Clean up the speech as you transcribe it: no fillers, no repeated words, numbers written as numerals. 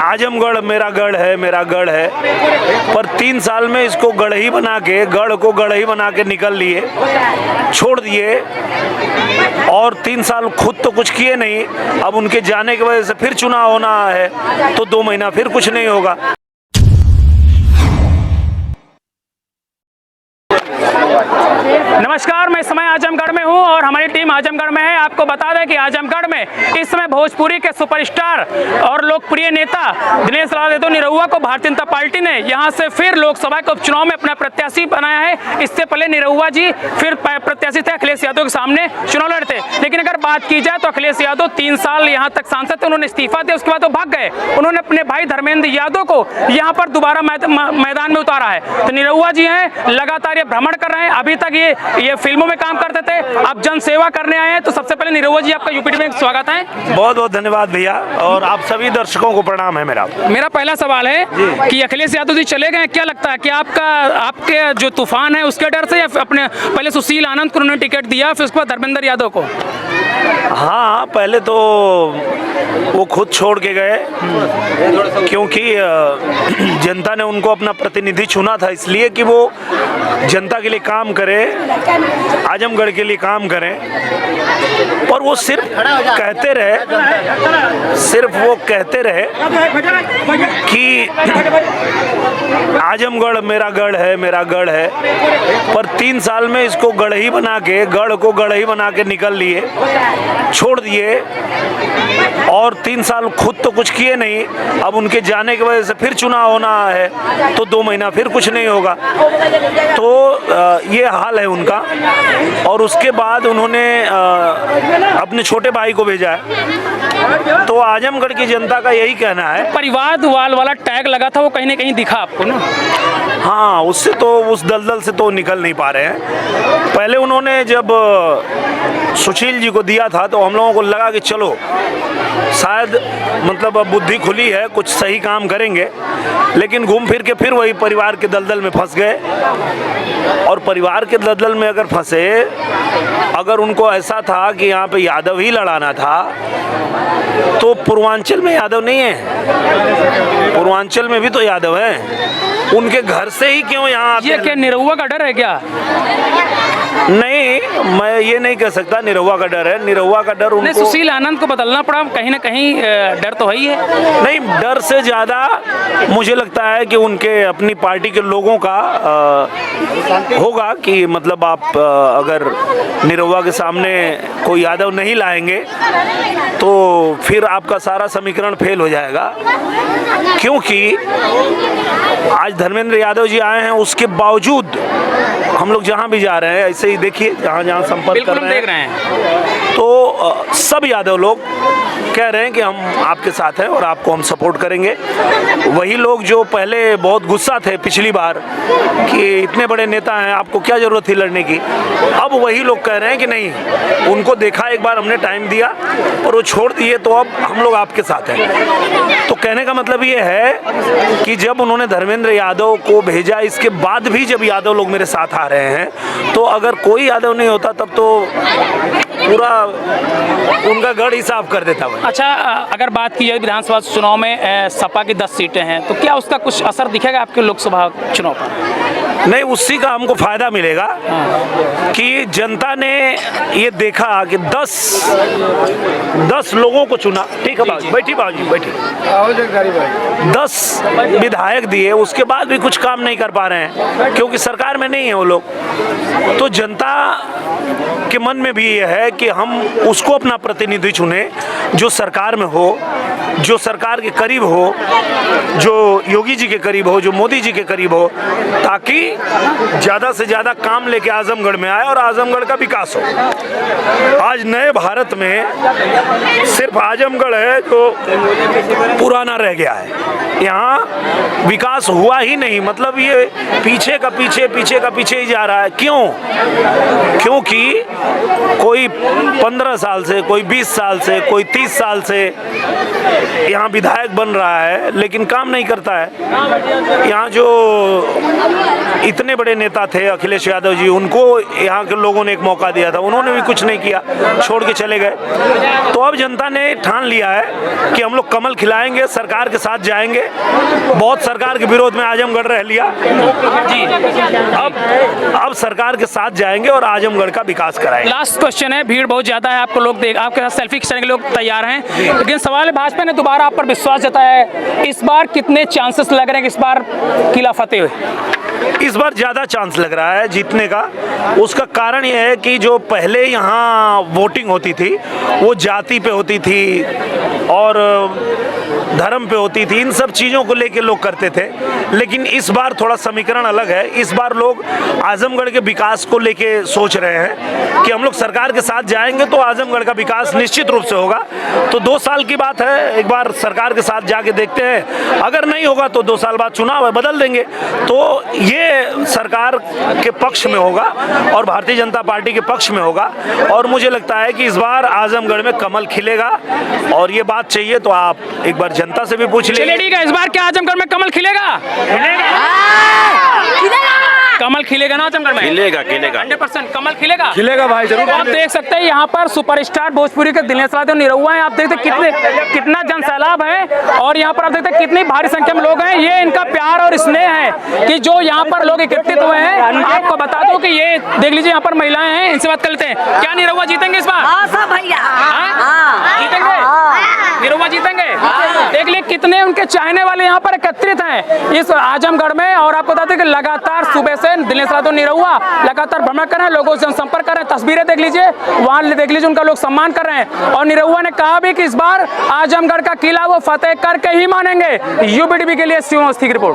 आजमगढ़ मेरा गढ़ है, मेरा गढ़ है, पर 3 साल में इसको गढ़ ही बना के, गढ़ को गढ़ ही बना के निकल लिए, छोड़ दिए। और 3 साल खुद तो कुछ किए नहीं, अब उनके जाने की वजह से फिर चुनाव होना है, तो 2 महीना फिर कुछ नहीं होगा। नमस्कार, मैं इस समय आजमगढ़ में हूं और हमारी टीम आजमगढ़ में है। आपको बता दें कि आजमगढ़ में इस समय भोजपुरी के सुपरस्टार और लोकप्रिय नेता दिनेश लाल यादव निरहुआ को भारतीय जनता पार्टी ने यहां से फिर लोकसभा के उपचुनाव में अपना प्रत्याशी बनाया है। इससे पहले निरहुआ जी फिर प्रत्याशी थे अखिलेश यादव के सामने चुनाव लड़ते। लेकिन अगर बात की जाए तो अखिलेश यादव 3 साल यहाँ तक सांसद थे, उन्होंने इस्तीफा दिया, उसके बाद वो भाग गए। उन्होंने अपने भाई धर्मेंद्र यादव को यहाँ पर दोबारा मैदान में उतारा है। तो निरहुआ जी हैं, लगातार ये भ्रमण कर रहे हैं। अभी तक ये फिल्मों में काम करते थे, अब जन सेवा करने आए हैं। तो सबसे पहले निरहुआ जी, आपका यूपी में स्वागत है। बहुत बहुत धन्यवाद भैया, और आप सभी दर्शकों को प्रणाम है। मेरा पहला सवाल है कि अखिलेश यादव जी चले गए, क्या लगता है कि आपके जो तूफान है उसके डर से, या अपने पहले सुशील आनंद को उन्होंने टिकट दिया, फिर उसके बाद धर्मेंद्र यादव को? हाँ, पहले तो वो खुद छोड़ के गए, क्योंकि जनता ने उनको अपना प्रतिनिधि चुना था, इसलिए कि वो जनता के लिए काम करे, आजमगढ़ के लिए काम करें। और वो सिर्फ कहते रहे कि आजमगढ़ मेरा गढ़ है, मेरा गढ़ है, पर 3 साल में इसको गढ़ ही बना के, गढ़ को गढ़ ही बना के निकल लिए, छोड़ दिए। और 3 साल खुद तो कुछ किए नहीं, अब उनके जाने की वजह से फिर चुनाव होना है, तो 2 महीना फिर कुछ नहीं होगा। तो ये हाल है उनका। और उसके बाद उन्होंने अपने छोटे भाई को भेजा है। तो आजमगढ़ की जनता का यही कहना है। परिवारवाद वाला टैग लगा था, वो कहीं ना कहीं दिखा आपको ना? हाँ, उससे तो, उस दलदल से तो निकल नहीं पा रहे हैं। पहले उन्होंने जब सुशील जी को दिया था तो हम लोगों को लगा कि चलो शायद मतलब अब बुद्धि खुली है, कुछ सही काम करेंगे। लेकिन घूम फिर के फिर वही परिवार के दलदल में फंस गए। और परिवार के दलदल में अगर फंसे, अगर उनको ऐसा था कि यहाँ पे यादव ही लड़ाना था, तो पूर्वांचल में यादव नहीं है, पूर्वांचल में भी तो यादव है। उनके घर से ही क्यों यहाँ आते? ये क्या निरहुआ का डर है क्या? नहीं, मैं ये नहीं कह सकता निरहुआ का डर है। निरहुआ का डर उनको, सुशील आनंद को बदलना पड़ा, कहीं ना कहीं डर तो है ही है। नहीं, डर से ज़्यादा मुझे लगता है कि उनके अपनी पार्टी के लोगों का होगा कि मतलब आप अगर निरहुआ के सामने कोई यादव नहीं लाएंगे तो फिर आपका सारा समीकरण फेल हो जाएगा। क्योंकि आज धर्मेंद्र यादव जी आए हैं, उसके बावजूद हम लोग जहाँ भी जा रहे हैं, ऐसे ही देखिए जहाँ जहाँ संपर्क कर रहे हैं, तो सब यादव लोग कह रहे हैं कि हम आपके साथ हैं और आपको हम सपोर्ट करेंगे। वही लोग जो पहले बहुत गुस्सा थे पिछली बार कि इतने बड़े नेता हैं, आपको क्या ज़रूरत थी लड़ने की, अब वही लोग कह रहे हैं कि नहीं, उनको देखा, एक बार हमने टाइम दिया और वो छोड़ दिए, तो अब हम लोग आपके साथ हैं। तो कहने का मतलब ये है कि जब उन्होंने धर्मेंद्र यादव को भेजा, इसके बाद भी जब यादव लोग मेरे साथ आ रहे हैं, तो अगर कोई यादव नहीं होता तब तो पूरा उनका गढ़ ही साफ कर देता है। अच्छा, अगर बात की जाए विधानसभा चुनाव में सपा की 10 सीटें हैं, तो क्या उसका कुछ असर दिखेगा आपके लोकसभा चुनाव पर? नहीं, उसी का हमको फायदा मिलेगा कि जनता ने ये देखा कि 10 लोगों को चुना। ठीक है, बैठी बाबूजी, बैठी। 10 विधायक दिए, उसके बाद भी कुछ काम नहीं कर पा रहे हैं, क्योंकि सरकार में नहीं है वो लोग। तो जनता के मन में भी ये है कि हम उसको अपना प्रतिनिधि चुने जो सरकार में हो, जो सरकार के करीब हो, जो योगी जी के करीब हो, जो मोदी जी के करीब हो, ताकि ज़्यादा से ज़्यादा काम लेके आजमगढ़ में आए और आजमगढ़ का विकास हो। आज नए भारत में सिर्फ आजमगढ़ है जो पुराना रह गया है। यहाँ विकास हुआ ही नहीं, मतलब ये पीछे का पीछे ही जा रहा है। क्यों? क्योंकि कोई 15 साल से, कोई 20 साल से, कोई 30 साल से यहाँ विधायक बन रहा है लेकिन काम नहीं करता है। यहाँ जो इतने बड़े नेता थे अखिलेश यादव जी, उनको यहाँ के लोगों ने एक मौका दिया था, उन्होंने भी कुछ नहीं किया, छोड़ के चले गए। तो अब जनता ने ठान लिया है कि हम लोग कमल खिलाएंगे, सरकार के साथ जाएंगे। बहुत सरकार के विरोध में आजमगढ़ रह लिया जी, अब सरकार के साथ जाएंगे और आजमगढ़ का विकास कराएंगे। लास्ट क्वेश्चन है, भीड़ बहुत ज्यादा है, आपको लोग देख, आपके साथ सेल्फी खिंचाने के लोग तैयार हैं, लेकिन सवाल है भाजपा ने दोबारा आप पर विश्वास जताया है, इस बार कितने चांसेस लग रहे हैं कि इस बार किला फतेह हुए? इस बार ज़्यादा चांस लग रहा है जीतने का। उसका कारण यह है कि जो पहले यहाँ वोटिंग होती थी वो जाति पे होती थी और धर्म पे होती थी, इन सब चीज़ों को लेके लोग करते थे। लेकिन इस बार थोड़ा समीकरण अलग है। इस बार लोग आजमगढ़ के विकास को लेके सोच रहे हैं कि हम लोग सरकार के साथ जाएंगे तो आजमगढ़ का विकास निश्चित रूप से होगा। तो 2 साल की बात है, एक बार सरकार के साथ जाके देखते हैं, अगर नहीं होगा तो 2 साल बाद चुनाव है, बदल देंगे। तो ये सरकार के पक्ष में होगा और भारतीय जनता पार्टी के पक्ष में होगा, और मुझे लगता है कि इस बार आजमगढ़ में कमल खिलेगा। और ये बात चाहिए तो आप एक बार जनता से भी पूछ लीजिए। चलिए ठीक है, इस बार क्या आजमगढ़ में कमल खिलेगा? कमल खिलेगा ना आजमगढ़ में? खिलेगा 100% कमल खिलेगा। खिलेगा भाई, जरूर। आप देख सकते हैं यहाँ पर सुपरस्टार भोजपुरी के दिनेश यादव निरहुआ हैं। आप देखते हैं कितना जनसैलाब है, और यहाँ पर आप देखते हैं कितनी भारी संख्या में लोग हैं। ये इनका प्यार और स्नेह है कि जो यहाँ पर लोग एकत्रित हुए हैं। आपको बता दो कि ये देख लीजिए, यहाँ पर महिलाएं हैं, इनसे बात कर लेते हैं। क्या निरहुआ जीतेंगे इस बार? जीतेंगे, निरहुआ जीतेंगे। देख लीजिए कितने उनके चाहने वाले यहाँ पर एकत्रित हैं इस आजमगढ़ में। और आपको बता दें कि लगातार सुबह से दिनेश यादव निरहुआ लगातार भ्रमण कर रहे हैं, लोगों से जनसंपर्क कर रहे हैं। तस्वीरें देख लीजिए, वहाँ देख लीजिए उनका लोग सम्मान कर रहे हैं। और निरहुआ ने कहा भी कि इस बार आजमगढ़ का किला वो फतेह करके ही मानेंगे। यूबीडीबी के लिए शिवम अवस्थी की रिपोर्ट।